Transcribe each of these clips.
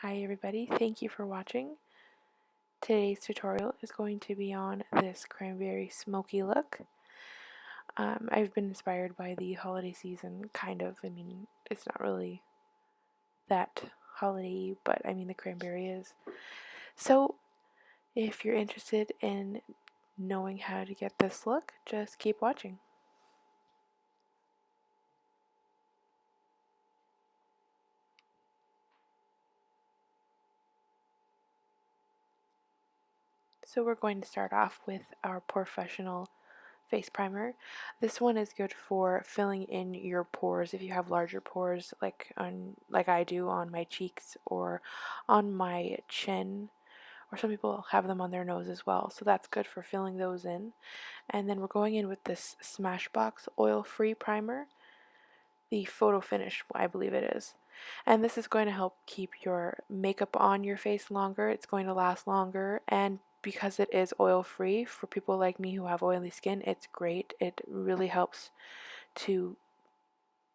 Hi everybody, thank you for watching. Today's tutorial is going to be on this cranberry smoky look. I've been inspired by the holiday season, kind of. I mean, it's not really that holiday, but I mean the cranberry is. So, if you're interested in knowing how to get this look, just keep watching. So we're going to start off with our POREfessional face primer. This one is good for filling in your pores if you have larger pores like I do on my cheeks or on my chin, or some people have them on their nose as well, so that's good for filling those in. And then we're going in with this Smashbox oil-free primer, the photo finish I believe it is. And this is going to help keep your makeup on your face longer. It's going to last longer, and because it is oil free, for people like me who have oily skin, it's great. It really helps to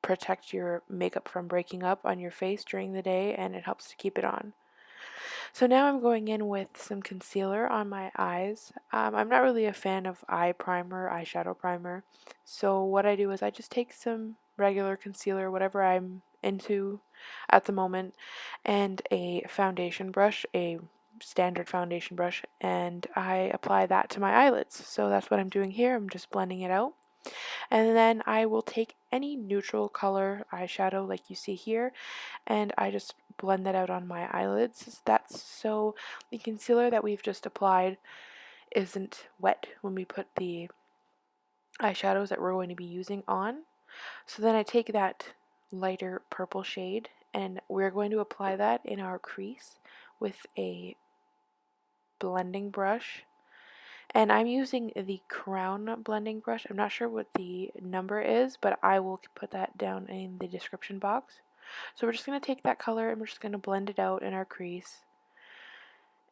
protect your makeup from breaking up on your face during the day, and it helps to keep it on. So now I'm going in with some concealer on my eyes. I'm not really a fan of eyeshadow primer. So what I do is I just take some regular concealer, whatever I'm into at the moment, and a foundation brush, a standard foundation brush, and I apply that to my eyelids. So that's what I'm doing here. I'm just blending it out. And then I will take any neutral color eyeshadow like you see here, and I just blend that out on my eyelids. That's so the concealer that we've just applied isn't wet when we put the eyeshadows that we're going to be using on. So then I take that lighter purple shade and we're going to apply that in our crease with a blending brush. And I'm using the Crown blending brush. I'm not sure what the number is, but I will put that down in the description box. So we're just going to take that color and we're just going to blend it out in our crease.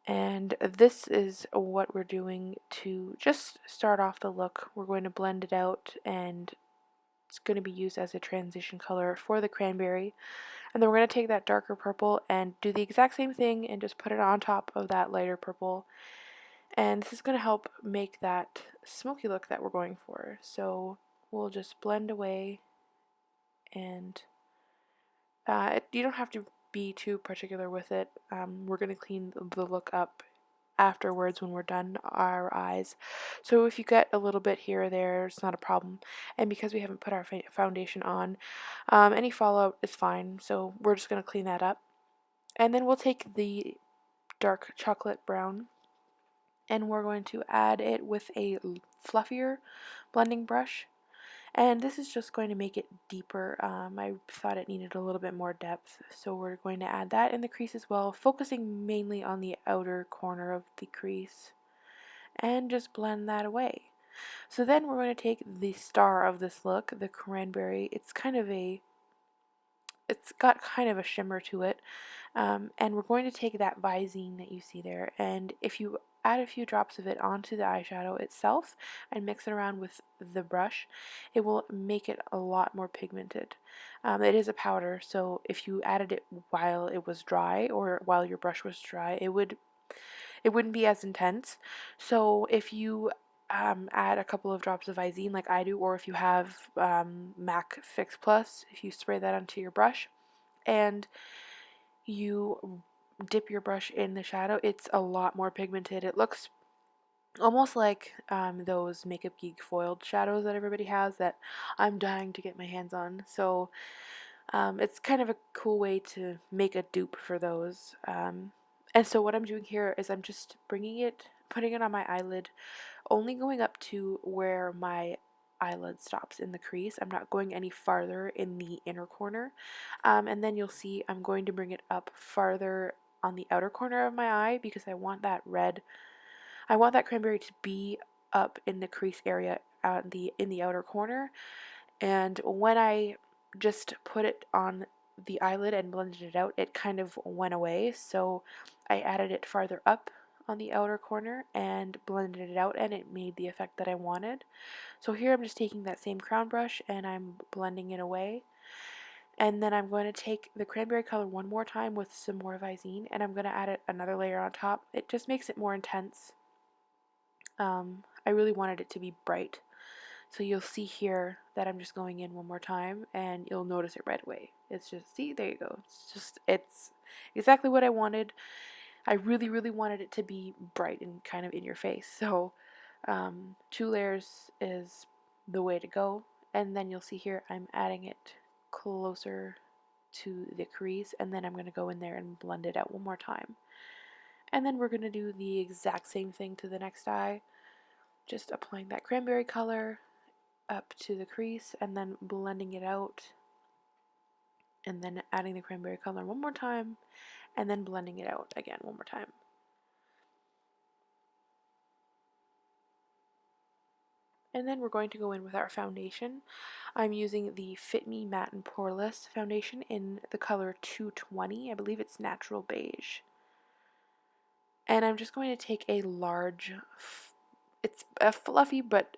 And this is what we're doing to just start off the look. We're going to blend it out, and it's going to be used as a transition color for the cranberry. And then we're going to take that darker purple and do the exact same thing and just put it on top of that lighter purple. And this is going to help make that smoky look that we're going for. So we'll just blend away, and you don't have to be too particular with it. We're going to clean the look up afterwards when we're done our eyes. So if you get a little bit here or there, it's not a problem. And because we haven't put our foundation on, any fallout is fine. So we're just going to clean that up. And then we'll take the dark chocolate brown and we're going to add it with a fluffier blending brush. And this is just going to make it deeper. I thought it needed a little bit more depth, so we're going to add that in the crease as well, focusing mainly on the outer corner of the crease, and just blend that away. So then we're going to take the star of this look, the cranberry. It's got kind of a shimmer to it, and we're going to take that Visine that you see there, and if you add a few drops of it onto the eyeshadow itself and mix it around with the brush, it will make it a lot more pigmented. It is a powder, so if you added it while it was dry or while your brush was dry, it wouldn't be as intense. So if you add a couple of drops of Visine like I do, or if you have MAC Fix Plus, if you spray that onto your brush and you dip your brush in the shadow, it's a lot more pigmented. It looks almost like those Makeup Geek foiled shadows that everybody has that I'm dying to get my hands on. So it's kind of a cool way to make a dupe for those. And so what I'm doing here is I'm just putting it on my eyelid, only going up to where my eyelid stops in the crease. I'm not going any farther in the inner corner. And then you'll see I'm going to bring it up farther on the outer corner of my eye because I want that cranberry to be up in the crease area in the outer corner. And when I just put it on the eyelid and blended it out, it kind of went away. So I added it farther up on the outer corner and blended it out, and it made the effect that I wanted. So here I'm just taking that same crown brush and I'm blending it away. And then I'm going to take the cranberry color one more time with some more Visine, and I'm going to add another layer on top. It just makes it more intense. I really wanted it to be bright. So you'll see here that I'm just going in one more time, and you'll notice it right away. It's just, see, there you go. It's exactly what I wanted. I really, really wanted it to be bright and kind of in your face. So 2 layers is the way to go. And then you'll see here I'm adding it closer to the crease, and then I'm going to go in there and blend it out one more time. And then we're going to do the exact same thing to the next eye, just applying that cranberry color up to the crease and then blending it out, and then adding the cranberry color one more time and then blending it out again one more time. And then we're going to go in with our foundation. I'm using the Fit Me Matte and Poreless foundation in the color 220. I believe it's natural beige. And I'm just going to take a large, it's a fluffy but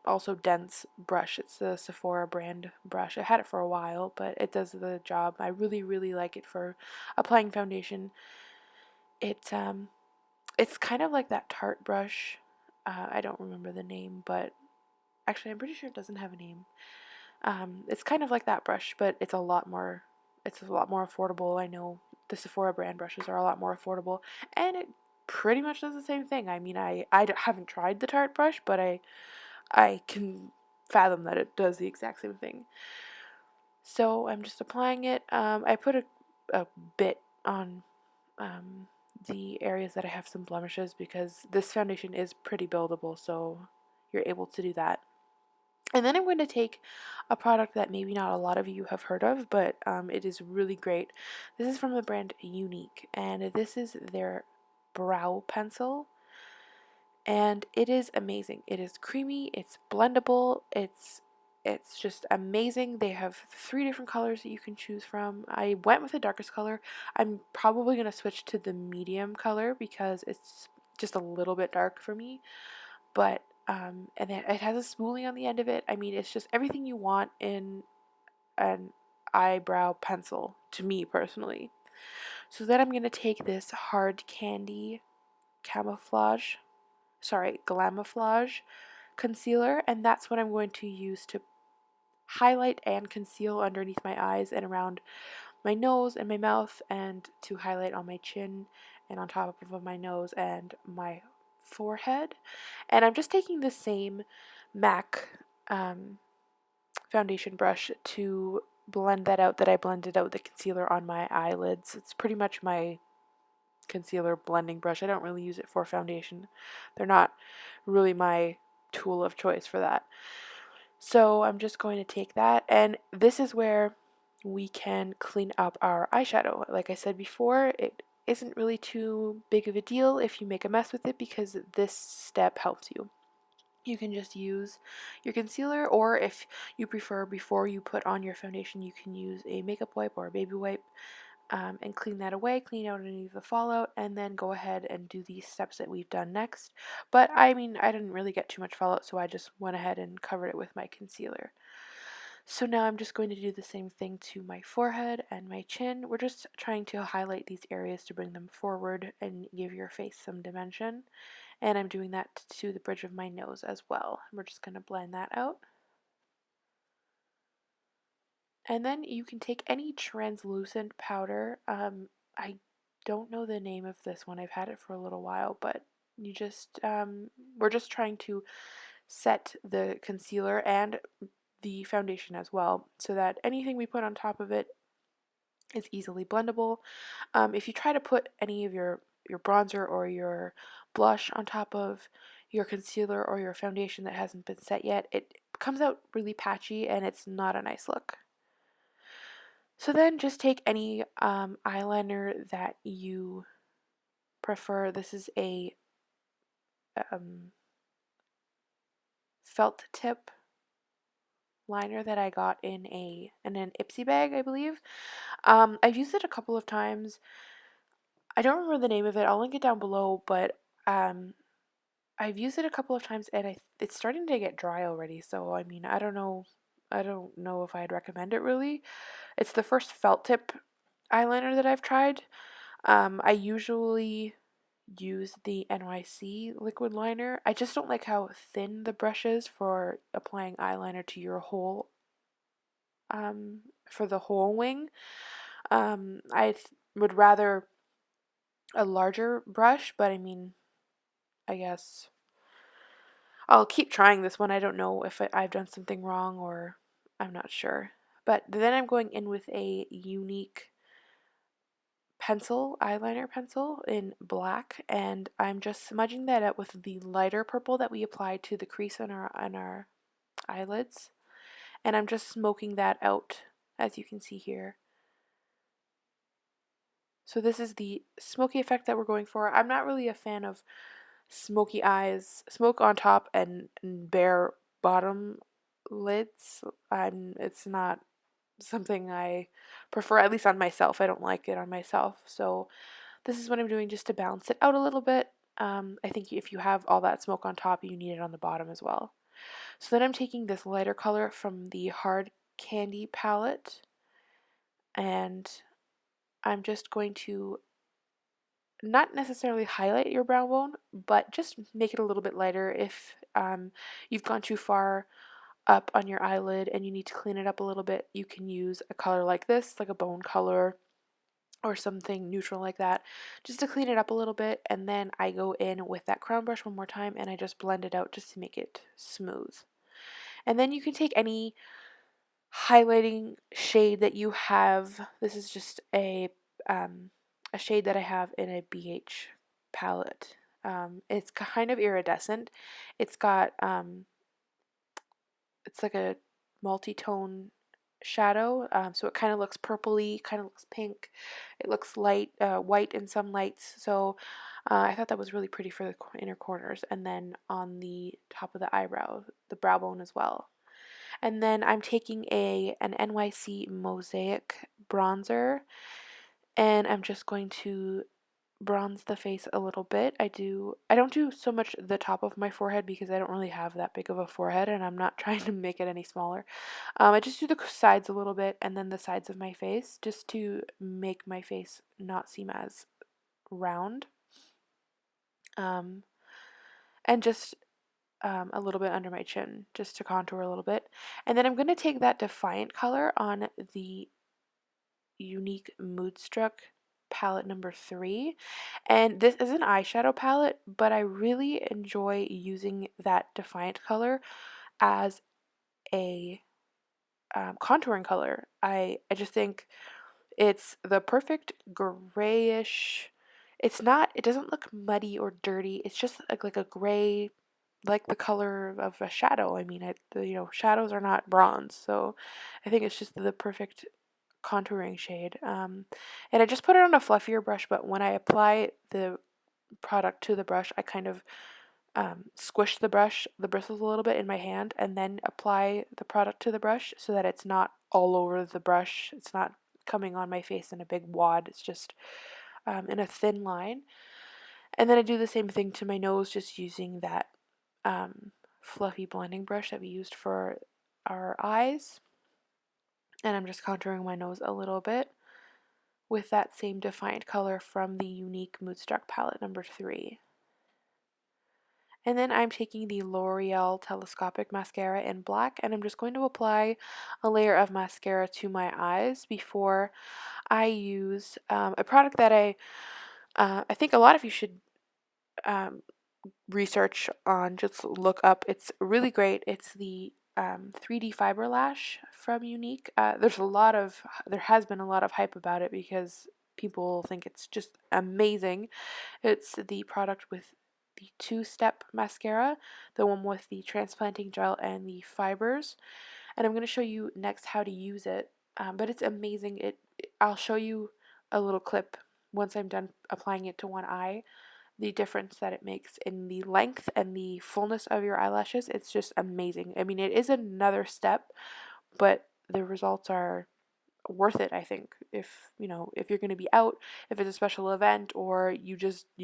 also dense brush. It's the Sephora brand brush. I had it for a while, but it does the job. I really, really like it for applying foundation. It's kind of like that Tarte brush. I don't remember the name, but actually I'm pretty sure it doesn't have a name. It's kind of like that brush, but it's a lot more affordable. I know the Sephora brand brushes are a lot more affordable, and it pretty much does the same thing. I mean, I haven't tried the Tarte brush, but I can fathom that it does the exact same thing. So I'm just applying it. I put a bit on the areas that I have some blemishes, because this foundation is pretty buildable, so you're able to do that. And then I'm going to take a product that maybe not a lot of you have heard of, but it is really great. This is from the brand Younique, and this is their brow pencil. And it is amazing. It is creamy, it's blendable, it's just amazing. They have 3 different colors that you can choose from. I went with the darkest color. I'm probably going to switch to the medium color because it's just a little bit dark for me. But and it has a spoolie on the end of it. I mean, it's just everything you want in an eyebrow pencil, to me personally. So then I'm going to take this hard candy Glamoflauge concealer, and that's what I'm going to use to highlight and conceal underneath my eyes and around my nose and my mouth, and to highlight on my chin and on top of my nose and my forehead. And I'm just taking the same MAC foundation brush to blend that out that I blended out the concealer on my eyelids. It's pretty much my concealer blending brush. I don't really use it for foundation. They're not really my tool of choice for that. So I'm just going to take that, and this is where we can clean up our eyeshadow. Like I said before, it isn't really too big of a deal if you make a mess with it, because this step helps you. You can just use your concealer, or if you prefer, before you put on your foundation, you can use a makeup wipe or a baby wipe and clean that away, clean out any of the fallout, and then go ahead and do these steps that we've done next. But I mean, I didn't really get too much fallout, so I just went ahead and covered it with my concealer. So now I'm just going to do the same thing to my forehead and my chin. We're just trying to highlight these areas to bring them forward and give your face some dimension. And I'm doing that to the bridge of my nose as well. We're just going to blend that out. And then you can take any translucent powder. I don't know the name of this one. I've had it for a little while, but you just we're just trying to set the concealer and the foundation as well, so that anything we put on top of it is easily blendable. If you try to put any of your bronzer or your blush on top of your concealer or your foundation that hasn't been set yet, it comes out really patchy and it's not a nice look. So then just take any eyeliner that you prefer. This is a felt tip liner that I got in an Ipsy bag, I believe. I've used it a couple of times. I don't remember the name of it. I'll link it down below, but I've used it a couple of times, and it's starting to get dry already. So I mean, I don't know I don't know if I'd recommend it really. It's the first felt tip eyeliner that I've tried. I usually use the NYC liquid liner. I just don't like how thin the brush is for applying eyeliner to your whole for the whole wing. I would rather a larger brush, but I mean, I guess I'll keep trying this one. I don't know if I've done something wrong or I'm not sure. But then I'm going in with a Younique pencil, eyeliner pencil in black, and I'm just smudging that out with the lighter purple that we applied to the crease on our eyelids. And I'm just smoking that out, as you can see here. So this is the smoky effect that we're going for. I'm not really a fan of smoky eyes, smoke on top and bare bottom lids. It's not something I prefer, at least on myself. I don't like it on myself. So this is what I'm doing just to balance it out a little bit. I think if you have all that smoke on top, you need it on the bottom as well. So then I'm taking this lighter color from the Hard Candy palette, and I'm just going to not necessarily highlight your brow bone, but just make it a little bit lighter. If you've gone too far up on your eyelid and you need to clean it up a little bit, you can use a color like this, like a bone color or something neutral like that, just to clean it up a little bit. And then I go in with that crown brush one more time and I just blend it out just to make it smooth. And then you can take any highlighting shade that you have. This is just a shade that I have in a BH palette. It's kind of iridescent. It's got it's like a multi-tone shadow, so it kind of looks purpley, kind of looks pink. It looks light, white in some lights. So I thought that was really pretty for the inner corners, and then on the top of the eyebrow, the brow bone as well. And then I'm taking an NYC Mosaic bronzer, and I'm just going to bronze the face a little bit. I don't do so much the top of my forehead because I don't really have that big of a forehead and I'm not trying to make it any smaller. I just do the sides a little bit and then the sides of my face just to make my face not seem as round. And just a little bit under my chin just to contour a little bit. And then I'm going to take that Defiant color on the Younique Moodstruck palette number 3, and this is an eyeshadow palette, but I really enjoy using that Defiant color as a contouring color. I just think it's the perfect grayish. It doesn't look muddy or dirty. It's just like a gray, like the color of a shadow. I mean, shadows are not bronze, so I think it's just the perfect contouring shade. And I just put it on a fluffier brush, but when I apply the product to the brush, I kind of squish the bristles a little bit in my hand, and then apply the product to the brush so that it's not all over the brush. It's not coming on my face in a big wad. It's just in a thin line. And then I do the same thing to my nose, just using that fluffy blending brush that we used for our eyes. And I'm just contouring my nose a little bit with that same Defiant color from the Younique Moodstruck palette number 3. And then I'm taking the L'Oreal Telescopic mascara in black, and I'm just going to apply a layer of mascara to my eyes before I use a product that I think a lot of you should research on, just look up. It's really great. It's the 3D Fiber Lash from Younique. There has been a lot of hype about it because people think it's just amazing. It's the product with the 2-step mascara, the one with the transplanting gel and the fibers. And I'm going to show you next how to use it. But it's amazing. I'll show you a little clip once I'm done applying it to one eye, the difference that it makes in the length and the fullness of your eyelashes. It's just amazing. I mean, it is another step, but the results are worth it, I think. If you're going to be out, if it's a special event, or you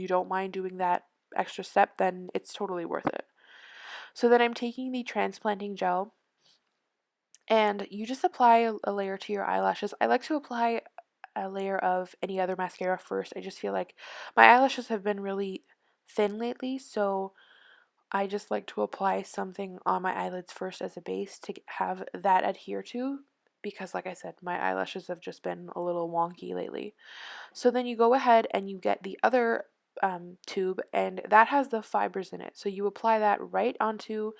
don't mind doing that extra step, then it's totally worth it. So then I'm taking the transplanting gel, And you just apply a layer to your eyelashes. I like to apply a layer of any other mascara first. I just feel like my eyelashes have been really thin lately, so I just like to apply something on my eyelids first as a base to have that adhere to, because like I said, my eyelashes have just been a little wonky lately. So then you go ahead and you get the other tube, and that has the fibers in it. So you apply that right onto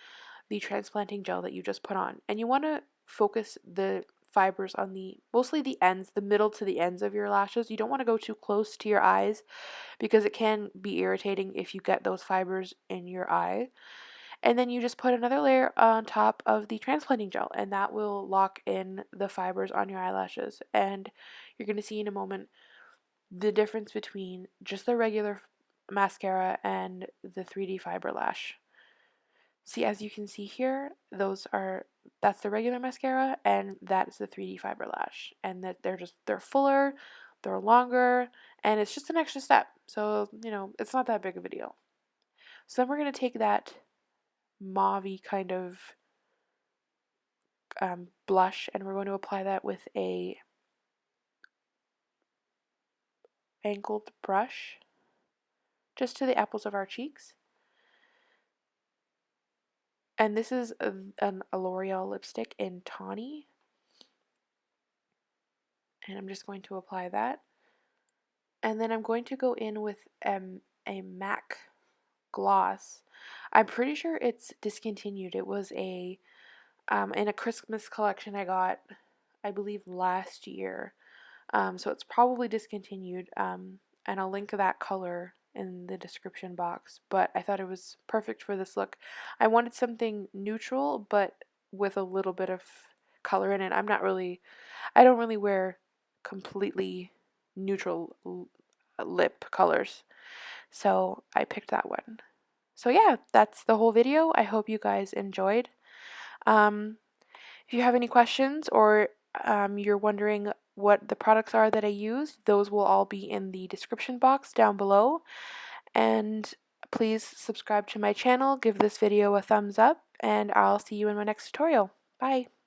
the transplanting gel that you just put on. And you want to focus the fibers on mostly the ends, the middle to the ends of your lashes. You don't want to go too close to your eyes because it can be irritating if you get those fibers in your eye. And then you just put another layer on top of the transplanting gel, and that will lock in the fibers on your eyelashes. And you're going to see in a moment the difference between just the regular mascara and the 3D fiber lash. See, as you can see here, that's the regular mascara and that's the 3D fiber lash. And that they're fuller, they're longer, and it's just an extra step. So, it's not that big of a deal. So then we're going to take that mauve kind of blush, and we're going to apply that with a angled brush just to the apples of our cheeks. And this is a L'Oreal lipstick in Tawny. And I'm just going to apply that. And then I'm going to go in with a MAC gloss. I'm pretty sure it's discontinued. It was in a Christmas collection I got, I believe, last year. So it's probably discontinued. And I'll link that color in the description box. But I thought it was perfect for this look. I wanted something neutral, but with a little bit of color in it. I don't really wear completely neutral lip colors. So I picked that one. So yeah, that's the whole video. I hope you guys enjoyed. If you have any questions or you're wondering what the products are that I use, those will all be in the description box down below. And please subscribe to my channel, give this video a thumbs up, and I'll see you in my next tutorial. Bye!